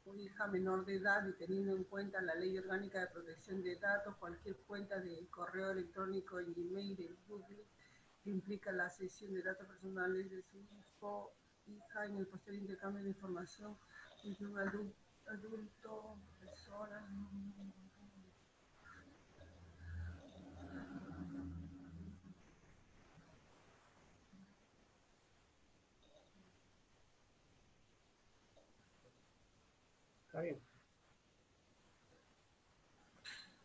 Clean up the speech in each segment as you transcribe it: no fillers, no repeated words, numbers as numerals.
o hija menor de edad y teniendo en cuenta la Ley Orgánica de Protección de Datos, cualquier cuenta de correo electrónico en Gmail de Google que implica la cesión de datos personales de su hijo, hija en el posterior intercambio de información entre un adulto, persona. Está bien.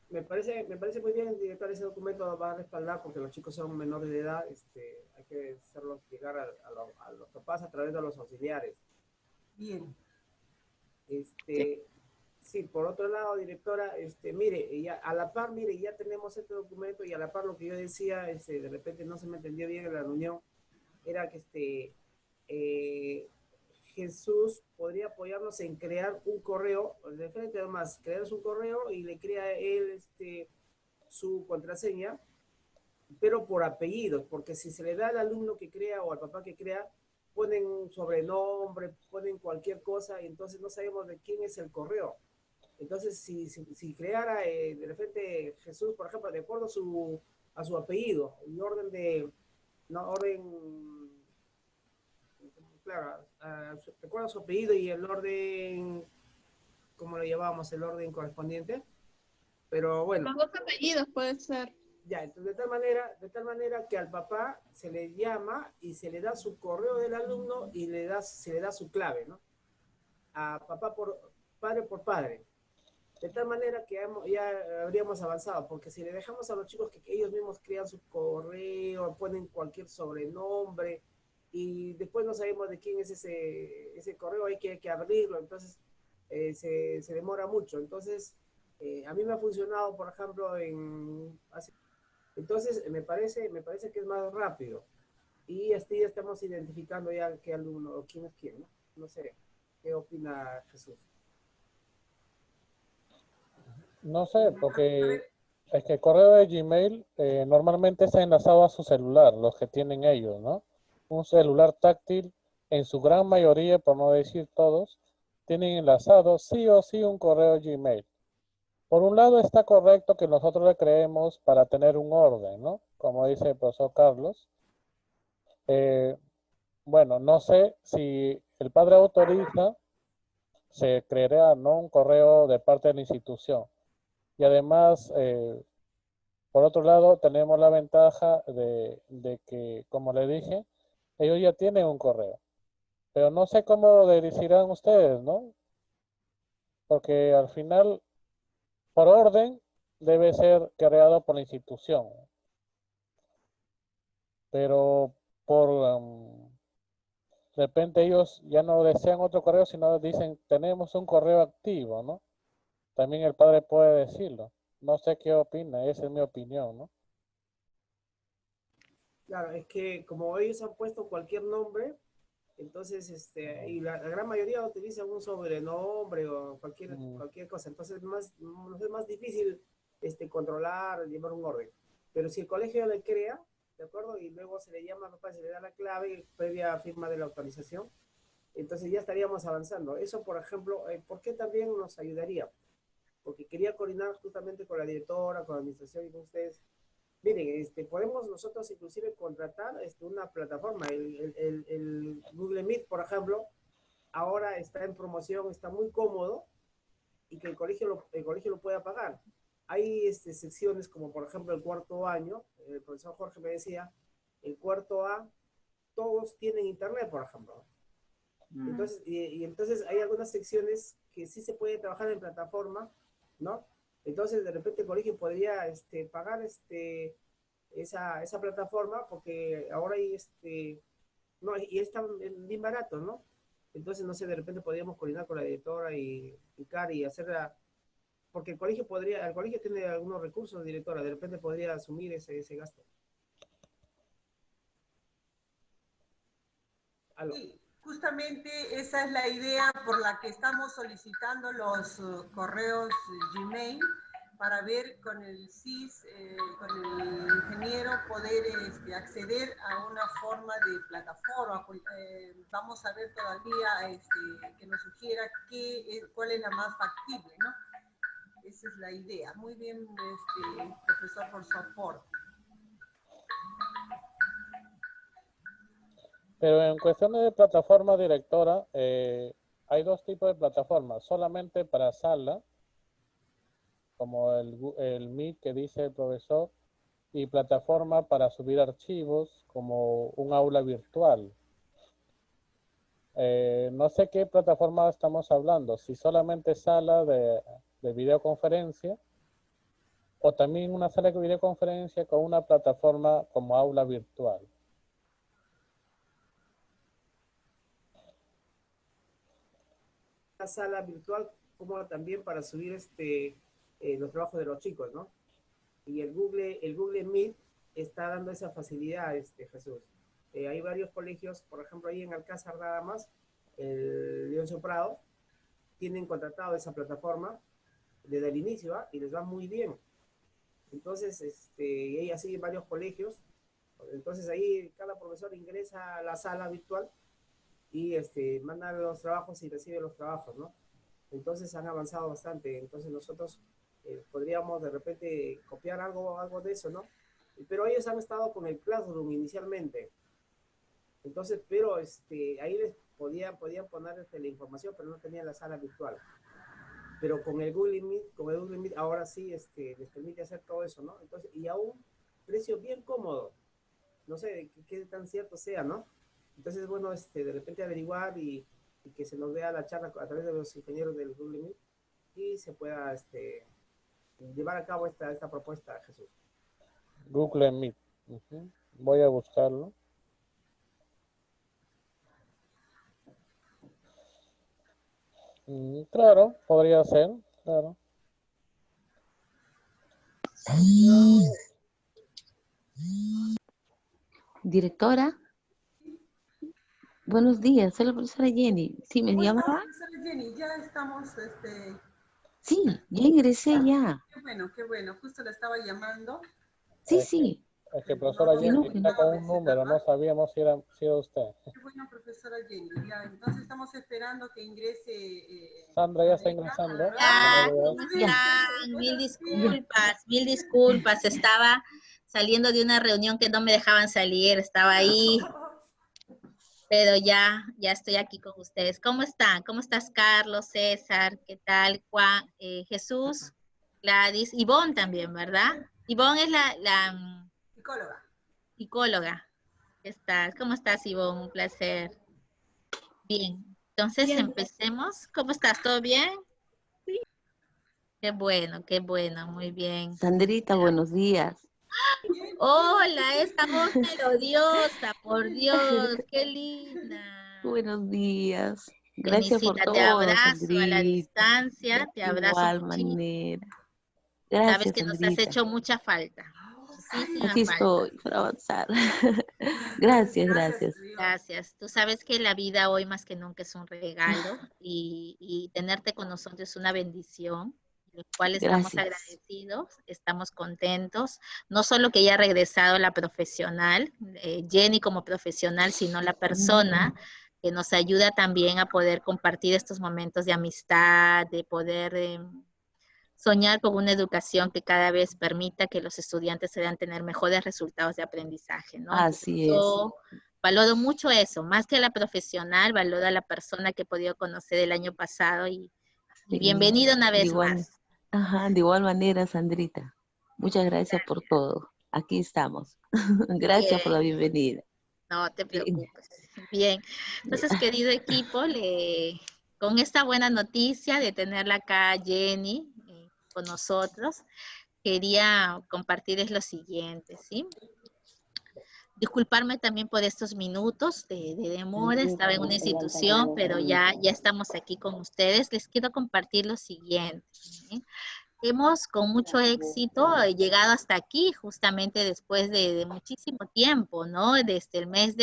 Me parece muy bien, director, ese documento va a respaldar porque los chicos son menores de edad, hay que hacerlos llegar a los papás a través de los auxiliares. Bien. Sí. Sí, por otro lado, directora, mire, ya, a la par, mire, ya tenemos este documento y a la par lo que yo decía, de repente no se me entendió bien en la reunión, era que eh, Jesús podría apoyarnos en crear un correo, de frente además, crear un correo y le crea él su contraseña, pero por apellidos, porque si se le da al alumno que crea o al papá que crea, ponen un sobrenombre, ponen cualquier cosa y entonces no sabemos de quién es el correo. Entonces, si creara de repente Jesús, por ejemplo, de acuerdo a su apellido, en orden de, no, orden, claro, de acuerdo a su apellido y el orden, ¿cómo lo llamábamos? El orden correspondiente. Pero bueno. Los dos apellidos puede ser. Ya, entonces de tal manera que al papá se le llama y se le da su correo del alumno y se le da su clave, ¿no? A papá por padre. De tal manera que ya habríamos avanzado, porque si le dejamos a los chicos que ellos mismos crean su correo, ponen cualquier sobrenombre y después no sabemos de quién es ese correo, hay que abrirlo, entonces se demora mucho. Entonces, a mí me ha funcionado, por ejemplo, entonces me parece que es más rápido. Y así ya estamos identificando ya qué alumno o quién es quién, ¿no? No sé, ¿qué opina Jesús? No sé, porque es que el correo de Gmail normalmente está enlazado a su celular, los que tienen ellos, ¿no? Un celular táctil, en su gran mayoría, por no decir todos, tienen enlazado sí o sí un correo Gmail. Por un lado está correcto que nosotros le creemos para tener un orden, ¿no? Como dice el profesor Carlos. Bueno, no sé si el padre autoriza, se creará, ¿no?, un correo de parte de la institución. Y además, por otro lado, tenemos la ventaja de que, como le dije, ellos ya tienen un correo. Pero no sé cómo lo dirigirán ustedes, ¿no? Porque al final, por orden, debe ser creado por la institución. Pero por de repente ellos ya no desean otro correo, sino dicen, tenemos un correo activo, ¿no? También el padre puede decirlo. No sé qué opina, esa es mi opinión, ¿no? Claro, es que como ellos han puesto cualquier nombre, entonces, y la gran mayoría utiliza un sobrenombre o cualquier cosa, entonces nos es más difícil controlar, llevar un orden. Pero si el colegio le crea, ¿de acuerdo? Y luego se le llama, papá, se le da la clave previa firma de la autorización, entonces ya estaríamos avanzando. Eso, por ejemplo, ¿por qué también nos ayudaría? Porque quería coordinar justamente con la directora, con la administración y con ustedes. Miren, podemos nosotros inclusive contratar una plataforma, el Google Meet, por ejemplo, ahora está en promoción, está muy cómodo y que el colegio lo pueda pagar. Hay secciones como por ejemplo el cuarto año, el profesor Jorge me decía, el cuarto A, todos tienen internet, por ejemplo. Entonces, y entonces hay algunas secciones que sí se puede trabajar en plataforma, ¿no? Entonces, de repente el colegio podría pagar esa plataforma porque ahora hay no, y está bien barato, ¿no? Entonces, no sé, de repente podríamos coordinar con la directora y picar y hacerla, porque el colegio tiene algunos recursos, directora, de repente podría asumir ese gasto. Aló. Sí, justamente esa es la idea por la que estamos solicitando los correos Gmail, para ver con el CIS, con el ingeniero, poder acceder a una forma de plataforma. Vamos a ver todavía que nos sugiera cuál es la más factible, ¿no? Esa es la idea. Muy bien, profesor, por su aporte. Pero en cuestiones de plataforma directora, hay dos tipos de plataformas, solamente para sala, como el Meet que dice el profesor, y plataforma para subir archivos, como un aula virtual. No sé qué plataforma estamos hablando, si solamente sala de videoconferencia, o también una sala de videoconferencia con una plataforma como aula virtual. La sala virtual como también para subir los trabajos de los chicos, ¿no? Y el Google Meet está dando esa facilidad, Jesús. Hay varios colegios, por ejemplo, ahí en Alcázar nada más, el Leoncio Prado, tienen contratado esa plataforma desde el inicio, ¿eh? Y les va muy bien. Entonces, y hay así varios colegios. Entonces ahí cada profesor ingresa a la sala virtual y manda los trabajos y recibe los trabajos, ¿no? Entonces han avanzado bastante. Entonces nosotros podríamos de repente copiar algo de eso, ¿no? Pero ellos han estado con el Classroom inicialmente. Entonces, pero ahí les podían poner la información, pero no tenían la sala virtual. Pero con el Google Meet ahora sí les permite hacer todo eso, ¿no? Entonces, y a un precio bien cómodo. No sé qué tan cierto sea, ¿no? Entonces, bueno, de repente averiguar y que se nos vea la charla a través de los ingenieros del Google Meet y se pueda llevar a cabo esta propuesta, Jesús. Google Meet. Voy a buscarlo. Claro, podría ser, claro. Directora, buenos días, soy la profesora Jenny. ¿Sí me ¿Cómo está, llamaba? profesora Jenny? Ya estamos, Sí, ya ingresé ya. Qué bueno, justo la estaba llamando. Sí, Es que, sí. es que profesora No Jenny no, que está no. con un número, no sabíamos si era usted. Qué bueno, profesora Jenny. Ya, entonces estamos esperando que ingrese Sandra ya está Sandrita, ingresando. ¿verdad? Ya, Buenos ¿cómo Ya, están? Buenos días. Mil disculpas. Estaba saliendo de una reunión que no me dejaban salir, estaba ahí, pero ya estoy aquí con ustedes. ¿Cómo están? ¿Cómo estás, Carlos, César? ¿Qué tal? Juan, Jesús, Gladys, Ivonne también, ¿verdad? Ivonne es la Psicóloga. psicóloga. ¿Cómo estás, Ivonne? Un placer. Bien, entonces bien. empecemos. ¿Cómo estás? ¿Todo bien? Qué bueno, muy bien. Sandrita, buenos días. Hola, esa voz melodiosa, por Dios, qué linda. Buenos días. Gracias por Tenisita, te todo, abrazo a la Sandrita. distancia, te De abrazo igual muchísimo. manera. Sabes Gracias, que nos has Sandrita. hecho mucha falta, muchísima Aquí falta. estoy para avanzar. Gracias, Gracias gracias. a Dios. Gracias. Tú sabes que la vida hoy más que nunca es un regalo y tenerte con nosotros es una bendición, del cual estamos Gracias. agradecidos, estamos contentos, no solo que haya regresado la profesional, Jenny como profesional, sino la persona que nos ayuda también a poder compartir estos momentos de amistad, de poder soñar con una educación que cada vez permita que los estudiantes puedan tener mejores resultados de aprendizaje, ¿no? Entonces, Así es. yo valoro mucho eso, más que a la profesional, valoro a la persona que he podido conocer el año pasado y Sí. bienvenido una De vez igual, más. de igual manera, Sandrita. Muchas gracias por todo. Aquí estamos. Gracias por la Bien, bienvenida. no te Bien. preocupes. Bien, entonces, querido equipo, con esta buena noticia de tenerla acá, Jenny, con nosotros, quería compartirles lo siguiente, ¿sí? Disculparme también por estos minutos de demora, estaba en una institución, pero ya estamos aquí con ustedes. Les quiero compartir lo siguiente, ¿sí? Hemos con mucho éxito llegado hasta aquí, justamente después de muchísimo tiempo, ¿no? Desde el mes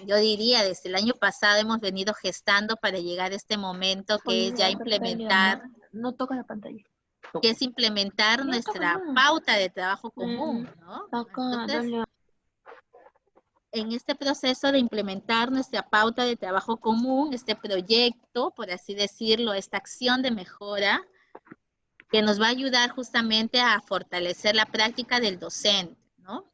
yo diría, desde el año pasado hemos venido gestando para llegar a este momento que es ya implementar. No toca la pantalla. que es implementar nuestra pauta de trabajo común, ¿no? Entonces, en este proceso de implementar nuestra pauta de trabajo común, este proyecto, por así decirlo, esta acción de mejora, que nos va a ayudar justamente a fortalecer la práctica del docente, ¿no?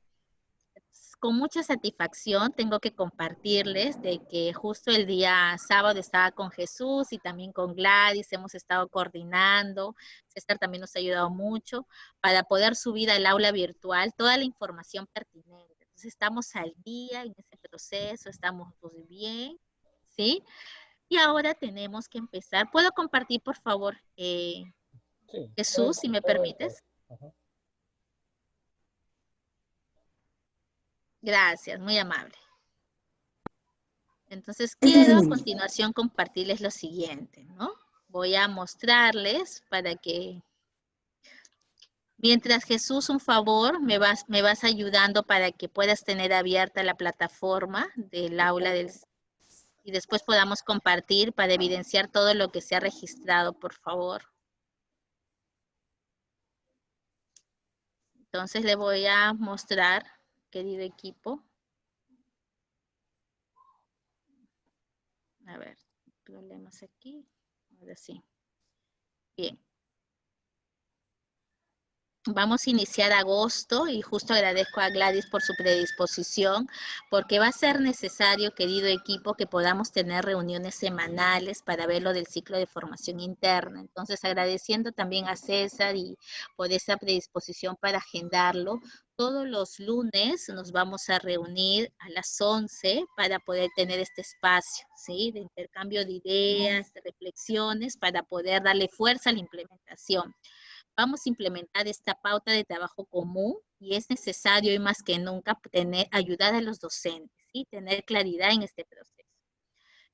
Con mucha satisfacción tengo que compartirles de que justo el día sábado estaba con Jesús y también con Gladys, hemos estado coordinando, César también nos ha ayudado mucho para poder subir al aula virtual toda la información pertinente. Entonces estamos al día en ese proceso, estamos pues bien, ¿sí? Y ahora tenemos que empezar. ¿Puedo compartir, por favor, Sí, Jesús, si me permites? Ajá. Gracias, muy amable. Entonces quiero a continuación compartirles lo siguiente, ¿no? Voy a mostrarles para que, mientras Jesús, un favor, me vas ayudando para que puedas tener abierta la plataforma del aula y después podamos compartir para evidenciar todo lo que se ha registrado, por favor. Entonces le voy a mostrar, querido equipo. A ver, problemas aquí. Ahora sí. Bien. Vamos a iniciar agosto y justo agradezco a Gladys por su predisposición, porque va a ser necesario, querido equipo, que podamos tener reuniones semanales para ver lo del ciclo de formación interna. Entonces, agradeciendo también a César y por esa predisposición para agendarlo, todos los lunes nos vamos a reunir a las 11 para poder tener este espacio, ¿sí? De intercambio de ideas, de reflexiones, para poder darle fuerza a la implementación. Vamos a implementar esta pauta de trabajo común y es necesario hoy más que nunca ayudar a los docentes, ¿sí? Tener claridad en este proceso.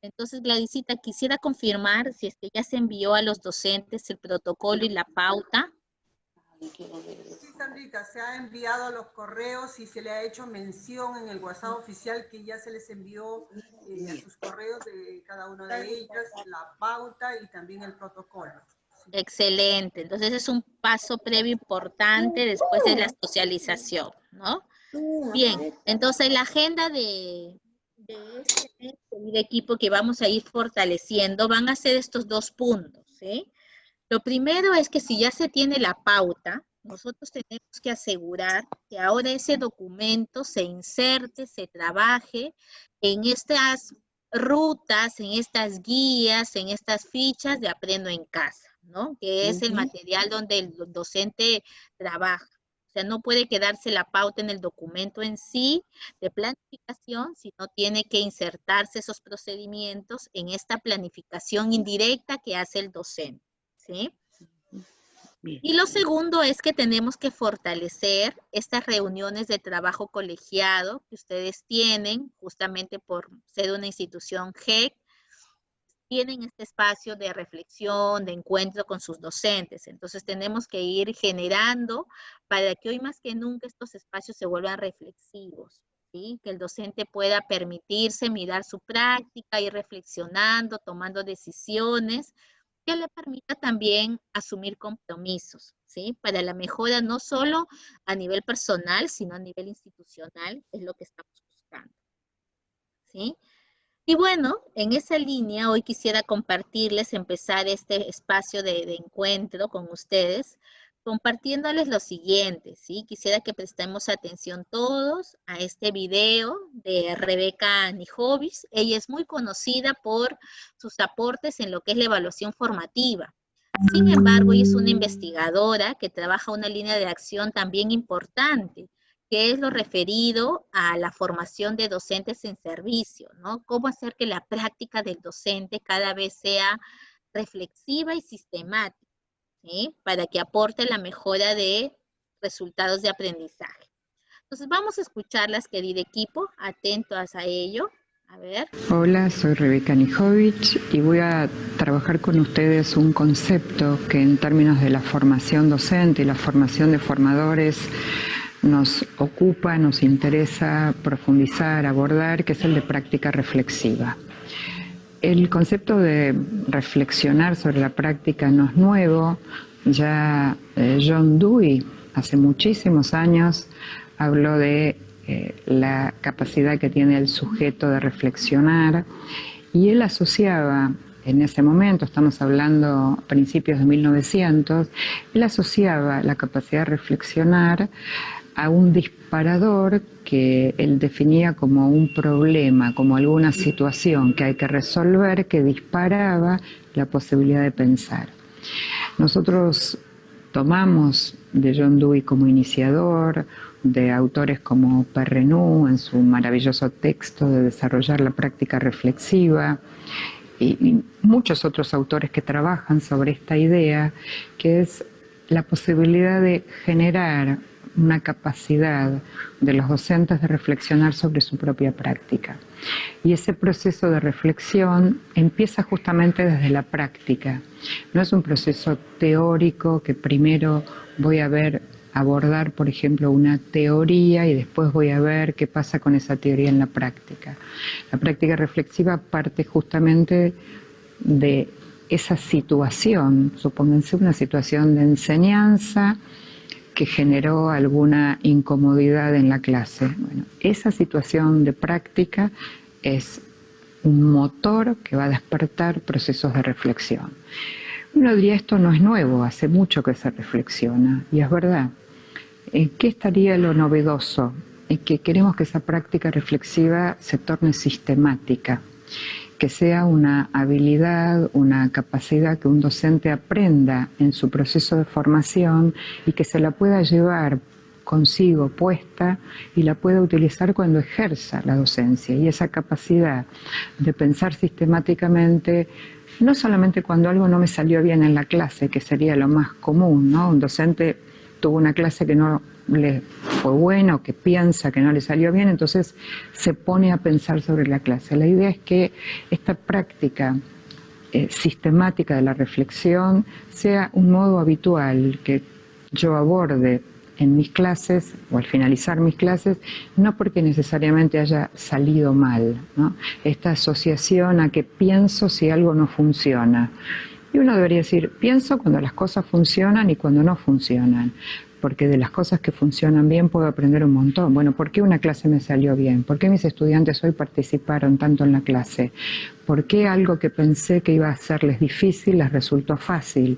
Entonces, Gladysita, quisiera confirmar si es que ya se envió a los docentes el protocolo y la pauta. Sí, Sandrita, se ha enviado los correos y se le ha hecho mención en el WhatsApp oficial que ya se les envió a sus correos de cada una de ellas la pauta y también el protocolo. Excelente. Entonces es un paso previo importante después de la socialización, ¿no? Bien, entonces la agenda de este equipo que vamos a ir fortaleciendo van a ser estos 2 puntos, ¿sí? Lo primero es que si ya se tiene la pauta, nosotros tenemos que asegurar que ahora ese documento se inserte, se trabaje en estas rutas, en estas guías, en estas fichas de Aprendo en Casa, ¿no? Que es el material donde el docente trabaja. O sea, no puede quedarse la pauta en el documento en sí de planificación, sino tiene que insertarse esos procedimientos en esta planificación indirecta que hace el docente, ¿sí? Y lo segundo es que tenemos que fortalecer estas reuniones de trabajo colegiado que ustedes tienen, justamente por ser una institución GEC, tienen este espacio de reflexión, de encuentro con sus docentes. Entonces tenemos que ir generando para que hoy más que nunca estos espacios se vuelvan reflexivos, ¿sí? Que el docente pueda permitirse mirar su práctica, ir reflexionando, tomando decisiones, que le permita también asumir compromisos, ¿sí? Para la mejora no solo a nivel personal, sino a nivel institucional, es lo que estamos buscando, ¿sí? Y bueno, en esa línea hoy quisiera compartirles, empezar este espacio de encuentro con ustedes, compartiéndoles lo siguiente, ¿sí? Quisiera que prestemos atención todos a este video de Rebeca Nijovic. Ella es muy conocida por sus aportes en lo que es la evaluación formativa. Sin embargo, ella es una investigadora que trabaja una línea de acción también importante, que es lo referido a la formación de docentes en servicio, ¿no? Cómo hacer que la práctica del docente cada vez sea reflexiva y sistemática, ¿sí? Para que aporte la mejora de resultados de aprendizaje. Entonces vamos a escucharlas, querido equipo, atentos a ello. A ver. Hola, soy Rebeca Nijovic y voy a trabajar con ustedes un concepto que en términos de la formación docente y la formación de formadores nos ocupa, nos interesa profundizar, abordar, que es el de práctica reflexiva. El concepto de reflexionar sobre la práctica no es nuevo, Ya John Dewey, hace muchísimos años, habló de la capacidad que tiene el sujeto de reflexionar, y él asociaba, en ese momento, estamos hablando a principios de 1900, él asociaba la capacidad de reflexionar a un disparador que él definía como un problema, como alguna situación que hay que resolver, que disparaba la posibilidad de pensar. Nosotros tomamos de John Dewey como iniciador, de autores como Perrenou en su maravilloso texto de desarrollar la práctica reflexiva, y muchos otros autores que trabajan sobre esta idea, que es la posibilidad de generar una capacidad de los docentes de reflexionar sobre su propia práctica. Y ese proceso de reflexión empieza justamente desde la práctica. No es un proceso teórico que primero voy a abordar, por ejemplo, una teoría y después voy a ver qué pasa con esa teoría en la práctica. La práctica reflexiva parte justamente de esa situación, supónganse una situación de enseñanza que generó alguna incomodidad en la clase. Bueno, esa situación de práctica es un motor que va a despertar procesos de reflexión. Uno diría, esto no es nuevo, hace mucho que se reflexiona, y es verdad. ¿En qué estaría lo novedoso? En que queremos que esa práctica reflexiva se torne sistemática, que sea una habilidad, una capacidad que un docente aprenda en su proceso de formación y que se la pueda llevar consigo puesta y la pueda utilizar cuando ejerza la docencia. Y esa capacidad de pensar sistemáticamente, no solamente cuando algo no me salió bien en la clase, que sería lo más común, ¿no? Un docente tuvo una clase que no le fue buena o que piensa que no le salió bien, entonces se pone a pensar sobre la clase. La idea es que esta práctica sistemática de la reflexión sea un modo habitual que yo aborde en mis clases o al finalizar mis clases, no porque necesariamente haya salido mal, ¿no? Esta asociación a que pienso si algo no funciona. Y uno debería decir, pienso cuando las cosas funcionan y cuando no funcionan, porque de las cosas que funcionan bien puedo aprender un montón. Bueno, ¿por qué una clase me salió bien? ¿Por qué mis estudiantes hoy participaron tanto en la clase? ¿Por qué algo que pensé que iba a serles difícil les resultó fácil?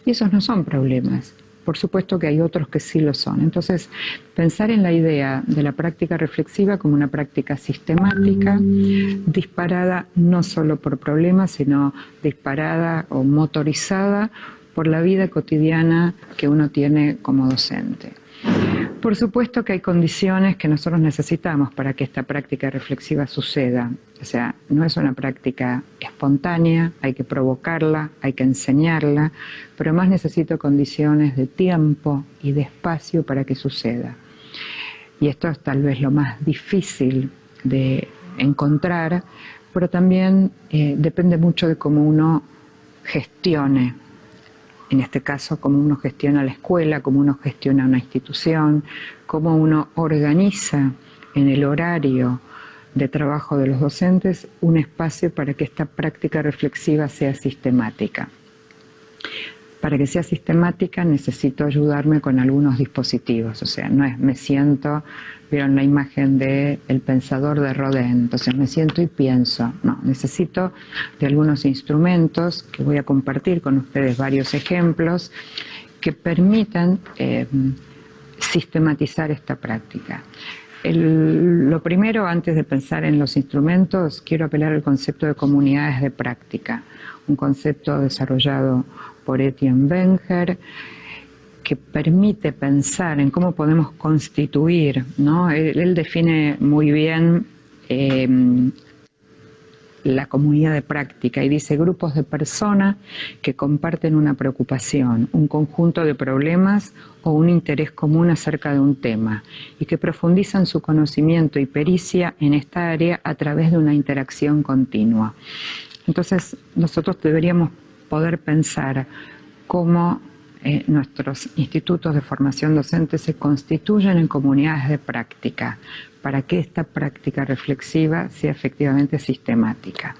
Y esos no son problemas. Por supuesto que hay otros que sí lo son. Entonces, pensar en la idea de la práctica reflexiva como una práctica sistemática, disparada no solo por problemas, sino disparada o motorizada por la vida cotidiana que uno tiene como docente. Por supuesto que hay condiciones que nosotros necesitamos para que esta práctica reflexiva suceda. O sea, no es una práctica espontánea, hay que provocarla, hay que enseñarla, pero más necesito condiciones de tiempo y de espacio para que suceda. Y esto es tal vez lo más difícil de encontrar, pero también depende mucho de cómo uno gestione. En este caso, cómo uno gestiona la escuela, cómo uno gestiona una institución, cómo uno organiza en el horario de trabajo de los docentes un espacio para que esta práctica reflexiva sea sistemática. Para que sea sistemática necesito ayudarme con algunos dispositivos, o sea, no es me siento, vieron la imagen de el pensador de Rodin, entonces me siento y pienso, no, necesito de algunos instrumentos que voy a compartir con ustedes varios ejemplos que permitan sistematizar esta práctica. Lo primero, antes de pensar en los instrumentos, quiero apelar al concepto de comunidades de práctica, un concepto desarrollado por Etienne Wenger, que permite pensar en cómo podemos constituir, ¿no? Él define muy bien la comunidad de práctica y dice grupos de personas que comparten una preocupación, un conjunto de problemas o un interés común acerca de un tema y que profundizan su conocimiento y pericia en esta área a través de una interacción continua. Entonces, nosotros deberíamos poder pensar cómo nuestros institutos de formación docente se constituyen en comunidades de práctica para que esta práctica reflexiva sea efectivamente sistemática.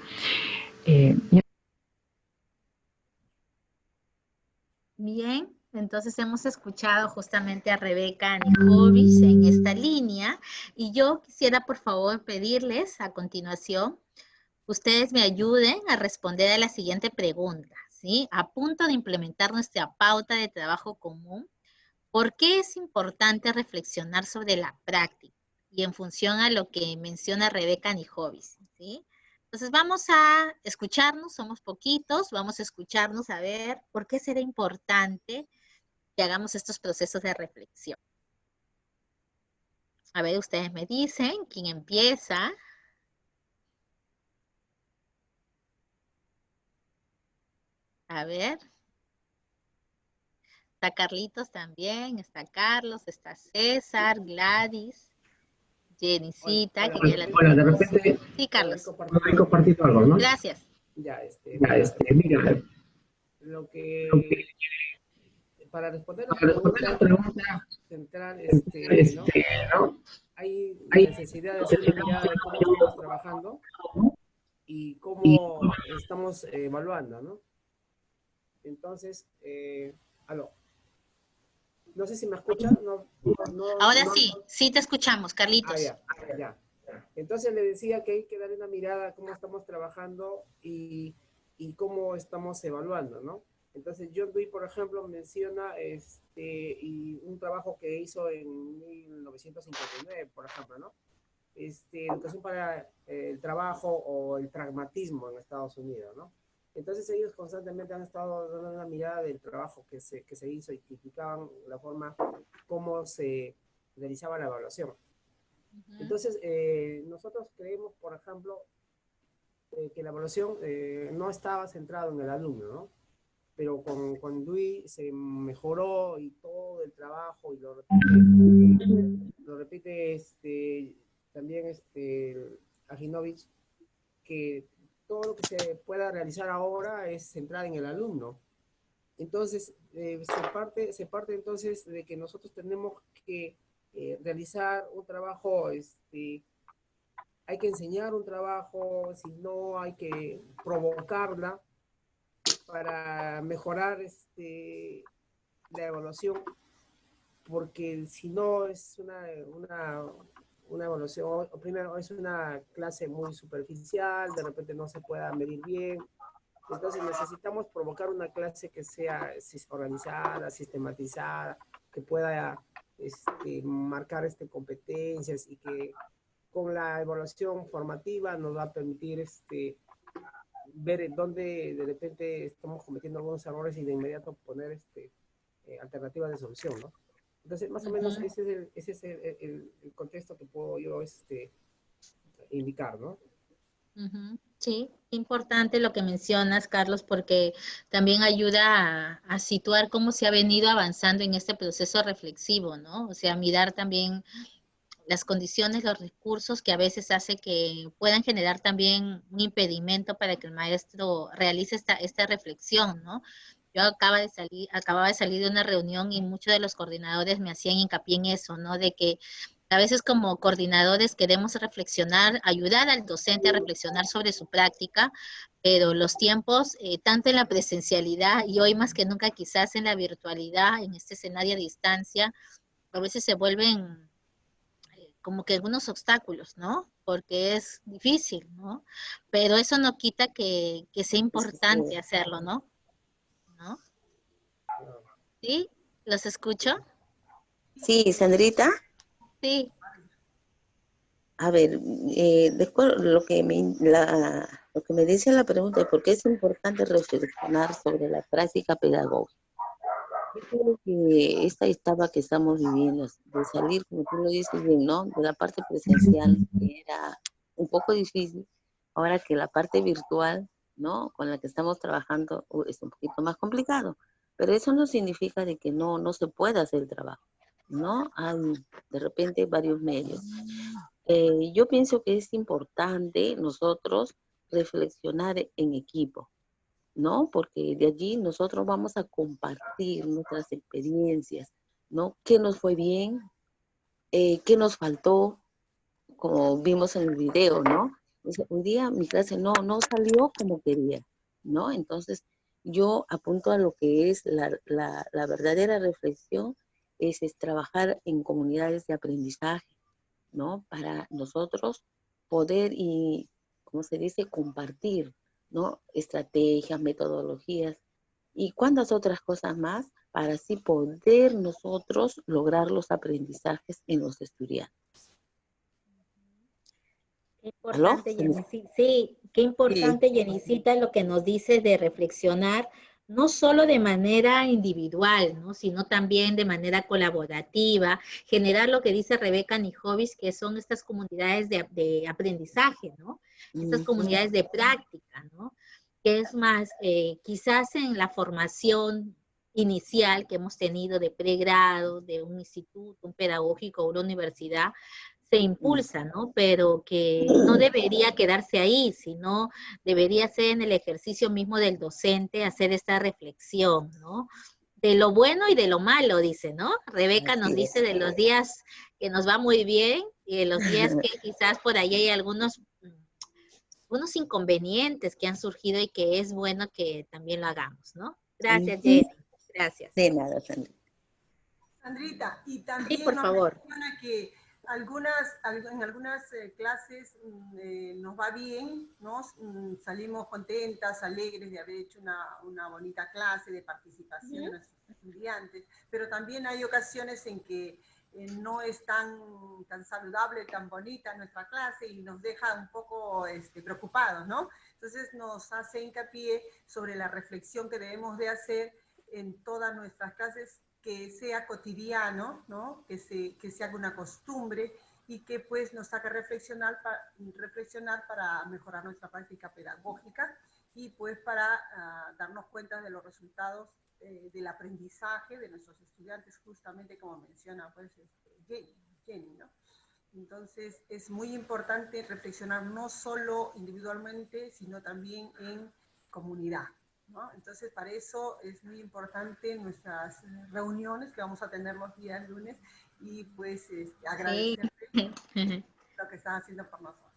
Bien, entonces hemos escuchado justamente a Rebeca Anijovic en esta línea y yo quisiera por favor pedirles a continuación, ustedes me ayuden a responder a la siguiente pregunta, ¿sí? A punto de implementar nuestra pauta de trabajo común, ¿por qué es importante reflexionar sobre la práctica? Y en función a lo que menciona Rebeca Anijovic, ¿sí? Entonces vamos a escucharnos, somos poquitos, vamos a escucharnos a ver por qué será importante que hagamos estos procesos de reflexión. A ver, ustedes me dicen, ¿quién empieza? A ver. Está Carlitos también, está Carlos, está César, Gladys, Jenicita, que ya la Hola, de tenemos. repente Sí, Carlos. he compartido algo, ¿no? Gracias. Ya, mira, lo que, para responder la pregunta central, ¿no? Hay necesidad de hacer una mirada de cómo estamos trabajando y cómo estamos evaluando, ¿no? Entonces, aló. No sé si me escuchan. Ahora sí, sí te escuchamos, Carlitos. Ya. Entonces le decía que hay que darle una mirada a cómo estamos trabajando y cómo estamos evaluando, ¿no? Entonces John Dewey, por ejemplo, menciona y un trabajo que hizo en 1959, por ejemplo, ¿no? Educación para el trabajo o el pragmatismo en Estados Unidos, ¿no? Entonces ellos constantemente han estado dando una mirada del trabajo que se hizo y criticaban la forma como se realizaba la evaluación. Entonces, nosotros creemos, por ejemplo, que la evaluación no estaba centrada en el alumno, ¿no? Pero con Dewey se mejoró y todo el trabajo, y lo repite también Ahinovich, que todo lo que se pueda realizar ahora es centrado en el alumno. Entonces, se parte entonces de que nosotros tenemos que realizar un trabajo, hay que enseñar un trabajo, si no hay que provocarla para mejorar la evaluación, porque si no es una evaluación, primero es una clase muy superficial, de repente no se pueda medir bien. Entonces necesitamos provocar una clase que sea organizada, sistematizada, que pueda marcar competencias y que con la evaluación formativa nos va a permitir ver en dónde de repente estamos cometiendo algunos errores y de inmediato poner alternativas de solución, ¿no? Entonces, más o menos ese es el contexto que puedo yo indicar, ¿no? Sí, importante lo que mencionas, Carlos, porque también ayuda a situar cómo se ha venido avanzando en este proceso reflexivo, ¿no? O sea, mirar también las condiciones, los recursos que a veces hace que puedan generar también un impedimento para que el maestro realice esta reflexión, ¿no? Yo acababa de salir de una reunión y muchos de los coordinadores me hacían hincapié en eso, ¿no? De que a veces como coordinadores queremos reflexionar, ayudar al docente a reflexionar sobre su práctica, pero los tiempos, tanto en la presencialidad y hoy más que nunca quizás en la virtualidad, en este escenario a distancia, a veces se vuelven como que algunos obstáculos, ¿no? Porque es difícil, ¿no? Pero eso no quita que sea importante hacerlo, ¿no? ¿No? ¿Sí? ¿Los escucho? Sí, Sandrita. Sí. A ver, después lo que me dice la pregunta es por qué es importante reflexionar sobre la práctica pedagógica. Yo creo que esta etapa que estamos viviendo, de salir, como tú lo dices bien, ¿no? De la parte presencial, que era un poco difícil, ahora que la parte virtual, ¿no? Con la que estamos trabajando es un poquito más complicado. Pero eso no significa de que no se pueda hacer el trabajo, ¿no? Hay de repente varios medios. Yo pienso que es importante nosotros reflexionar en equipo, ¿no? Porque de allí nosotros vamos a compartir nuestras experiencias, ¿no? ¿Qué nos fue bien? ¿Qué nos faltó? Como vimos en el video, ¿no? Dice, hoy día mi clase no salió como quería, ¿no? Entonces, yo apunto a lo que es la verdadera reflexión, es trabajar en comunidades de aprendizaje, ¿no? Para nosotros poder y, ¿cómo se dice?, compartir, ¿no? Estrategias, metodologías y cuantas otras cosas más para así poder nosotros lograr los aprendizajes en los estudiantes. Qué ¿Aló? importante, Yenicita. Sí, qué importante, Yenicita, lo que nos dices de reflexionar, no solo de manera individual, ¿no? Sino también de manera colaborativa, generar lo que dice Rebeca Nijovic, que son estas comunidades de aprendizaje, ¿no? Estas comunidades de práctica, ¿no? Que es más, quizás en la formación inicial que hemos tenido de pregrado, de un instituto, un pedagógico o una universidad, se impulsa, ¿no? Pero que no debería quedarse ahí, sino debería ser en el ejercicio mismo del docente hacer esta reflexión, ¿no? De lo bueno y de lo malo, dice, ¿no? Rebeca nos dice de los días que nos va muy bien y de los días que quizás por ahí hay algunos inconvenientes que han surgido y que es bueno que también lo hagamos, ¿no? Gracias, Jenny. Gracias. De nada, Sandrita. Sandrita, y también sí, por favor. Menciona que en algunas clases nos va bien, ¿no? Salimos contentas, alegres de haber hecho una bonita clase de participación de nuestros estudiantes, pero también hay ocasiones en que no es tan saludable, tan bonita nuestra clase y nos deja un poco preocupados, ¿no? Entonces nos hace hincapié sobre la reflexión que debemos de hacer en todas nuestras clases, que sea cotidiano, ¿no? Que se haga una costumbre y que pues nos haga reflexionar para mejorar nuestra práctica pedagógica y pues para darnos cuenta de los resultados del aprendizaje de nuestros estudiantes, justamente como menciona pues Jenny, ¿no? Entonces es muy importante reflexionar no solo individualmente, sino también en comunidad, ¿no? Entonces, para eso es muy importante nuestras reuniones que vamos a tener los días lunes y pues agradecerte lo que están haciendo por nosotros.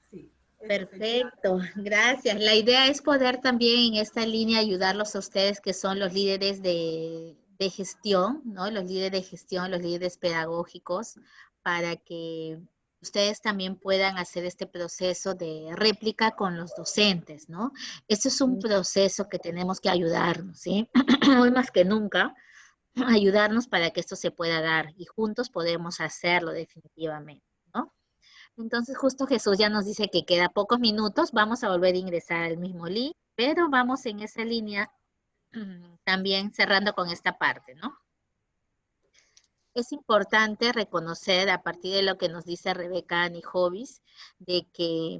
Sí. Perfecto, gracias. La idea es poder también en esta línea ayudarlos a ustedes que son los líderes de gestión, ¿no? Los líderes de gestión, los líderes pedagógicos, para que ustedes también puedan hacer este proceso de réplica con los docentes, ¿no? Este es un proceso que tenemos que ayudarnos, ¿sí? Hoy más que nunca, ayudarnos para que esto se pueda dar y juntos podemos hacerlo definitivamente, ¿no? Entonces justo Jesús ya nos dice que queda pocos minutos, vamos a volver a ingresar al mismo link, pero vamos en esa línea también cerrando con esta parte, ¿no? Es importante reconocer a partir de lo que nos dice Rebeca Nijovic, de que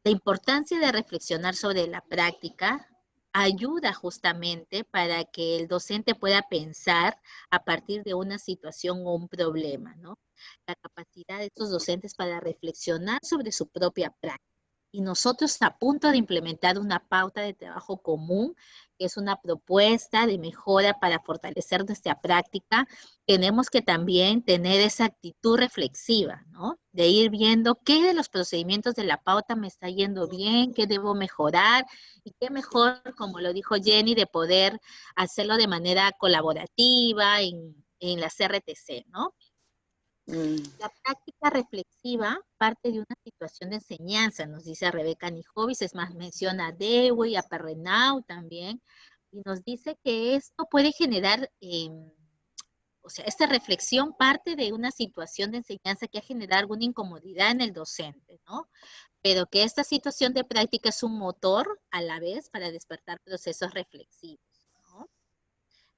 la importancia de reflexionar sobre la práctica ayuda justamente para que el docente pueda pensar a partir de una situación o un problema, ¿no? La capacidad de estos docentes para reflexionar sobre su propia práctica. Y nosotros a punto de implementar una pauta de trabajo común, que es una propuesta de mejora para fortalecer nuestra práctica, tenemos que también tener esa actitud reflexiva, ¿no? De ir viendo qué de los procedimientos de la pauta me está yendo bien, qué debo mejorar, y qué mejor, como lo dijo Jenny, de poder hacerlo de manera colaborativa en la CRTC, ¿no? La práctica reflexiva parte de una situación de enseñanza, nos dice Rebeca Nijovic, es más, menciona a Dewey, a Perrenau también, y nos dice que esto puede generar, o sea, esta reflexión parte de una situación de enseñanza que ha generado alguna incomodidad en el docente, ¿no? Pero que esta situación de práctica es un motor a la vez para despertar procesos reflexivos.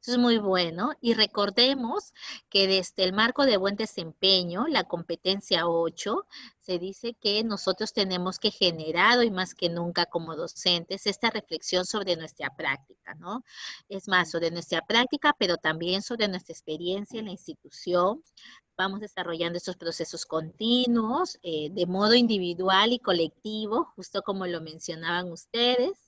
Eso es muy bueno. Y recordemos que desde el marco de buen desempeño, la competencia 8, se dice que nosotros tenemos que generar hoy más que nunca como docentes esta reflexión sobre nuestra práctica, ¿no? Es más, sobre nuestra práctica, pero también sobre nuestra experiencia en la institución. Vamos desarrollando estos procesos continuos de modo individual y colectivo, justo como lo mencionaban ustedes.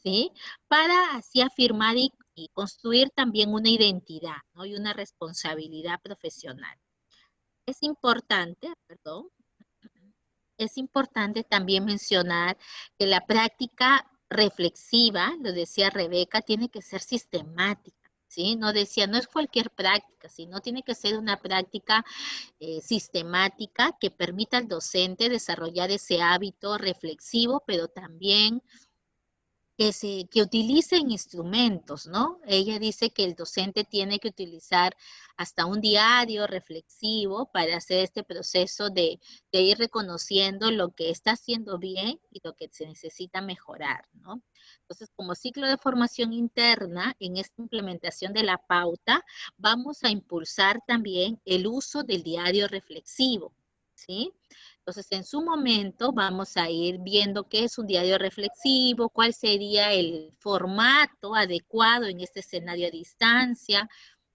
¿Sí? Para así afirmar y construir también una identidad, ¿no? Y una responsabilidad profesional. Es importante, es importante también mencionar que la práctica reflexiva, lo decía Rebeca, tiene que ser sistemática, ¿sí? No decía, no es cualquier práctica, sino tiene que ser una práctica sistemática que permita al docente desarrollar ese hábito reflexivo, pero también que utilicen instrumentos, ¿no? Ella dice que el docente tiene que utilizar hasta un diario reflexivo para hacer este proceso de ir reconociendo lo que está haciendo bien y lo que se necesita mejorar, ¿no? Entonces, como ciclo de formación interna, en esta implementación de la pauta, vamos a impulsar también el uso del diario reflexivo, ¿sí? Entonces, en su momento vamos a ir viendo qué es un diario reflexivo, cuál sería el formato adecuado en este escenario a distancia,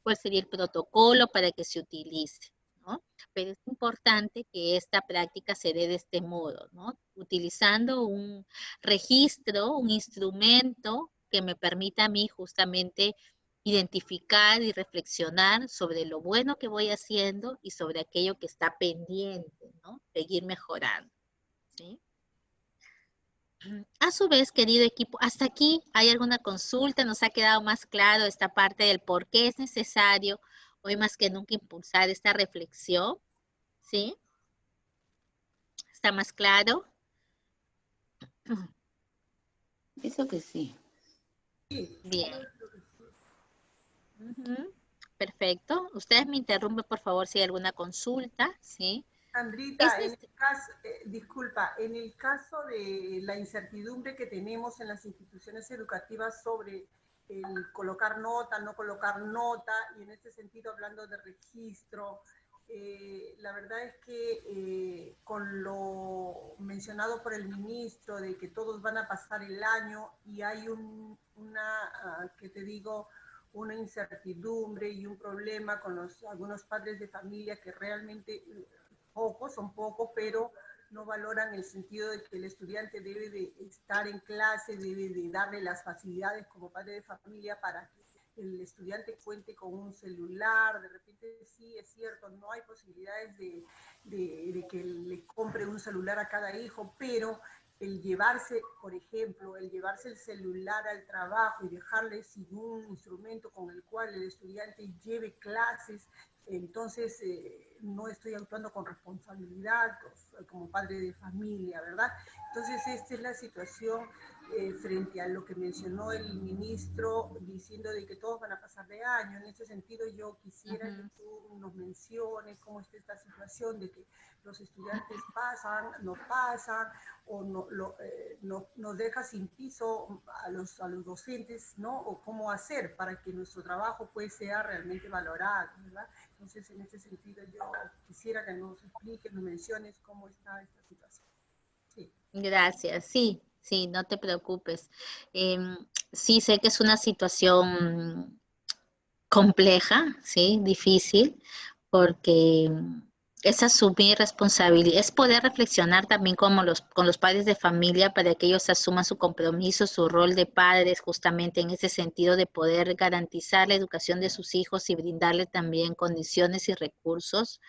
cuál sería el protocolo para que se utilice, ¿no? Pero es importante que esta práctica se dé de este modo, ¿no? Utilizando un registro, un instrumento que me permita a mí justamente identificar y reflexionar sobre lo bueno que voy haciendo y sobre aquello que está pendiente, ¿no? Seguir mejorando, ¿sí? A su vez, querido equipo, hasta aquí hay alguna consulta, nos ha quedado más claro esta parte del por qué es necesario hoy más que nunca impulsar esta reflexión, ¿sí? ¿Está más claro? Pienso que sí. Bien. Perfecto. Ustedes me interrumpen, por favor, si hay alguna consulta, ¿sí? Sandrita, en el caso, disculpa, en el caso de la incertidumbre que tenemos en las instituciones educativas sobre el colocar nota, no colocar nota, y en este sentido hablando de registro, la verdad es que con lo mencionado por el ministro de que todos van a pasar el año y hay ¿qué te digo?, una incertidumbre y un problema con algunos padres de familia que realmente son pocos, pero no valoran el sentido de que el estudiante debe de estar en clase, debe de darle las facilidades como padre de familia para que el estudiante cuente con un celular. De repente sí, es cierto, no hay posibilidades de que le compre un celular a cada hijo, pero el llevarse, por ejemplo, el llevarse el celular al trabajo y dejarle sin un instrumento con el cual el estudiante lleve clases, entonces no estoy actuando con responsabilidad como padre de familia, ¿verdad? Entonces esta es la situación frente a lo que mencionó el ministro diciendo de que todos van a pasar de año. En ese sentido yo quisiera que tú nos menciones cómo está esta situación de que los estudiantes pasan, no pasan, o nos deja sin piso a los docentes, ¿no? O cómo hacer para que nuestro trabajo pues sea realmente valorado, ¿verdad? Entonces, en ese sentido, yo quisiera que nos expliques, nos menciones cómo está esta situación. Sí. Gracias, sí, no te preocupes. Sí, sé que es una situación compleja, sí, difícil, porque es asumir responsabilidad, es poder reflexionar también con los padres de familia para que ellos asuman su compromiso, su rol de padres, justamente en ese sentido de poder garantizar la educación de sus hijos y brindarle también condiciones y recursos.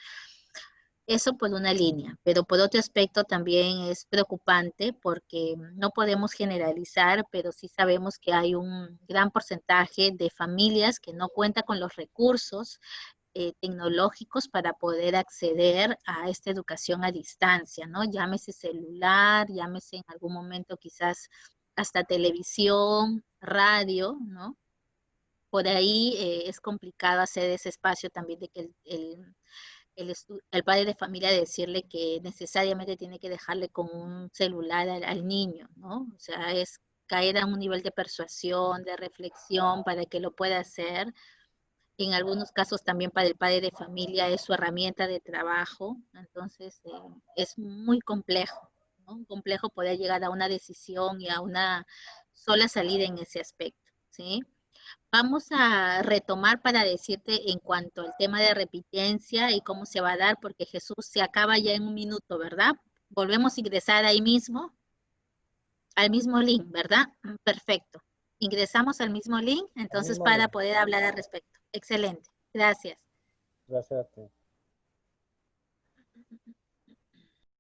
Eso por una línea, pero por otro aspecto también es preocupante porque no podemos generalizar, pero sí sabemos que hay un gran porcentaje de familias que no cuentan con los recursos tecnológicos para poder acceder a esta educación a distancia, ¿no? Llámese celular, llámese en algún momento quizás hasta televisión, radio, ¿no? Por ahí es complicado hacer ese espacio también de que el padre de familia decirle que necesariamente tiene que dejarle con un celular al niño, ¿no? O sea, es caer a un nivel de persuasión, de reflexión para que lo pueda hacer. En algunos casos también para el padre de familia es su herramienta de trabajo, entonces es muy complejo, ¿no? Complejo poder llegar a una decisión y a una sola salida en ese aspecto, ¿sí? Vamos a retomar para decirte en cuanto al tema de repitencia y cómo se va a dar, porque Jesús se acaba ya en un minuto, ¿verdad? Volvemos a ingresar ahí mismo, al mismo link, ¿verdad? Perfecto. Ingresamos al mismo link, entonces para poder hablar al respecto. Excelente. Gracias. Gracias a ti.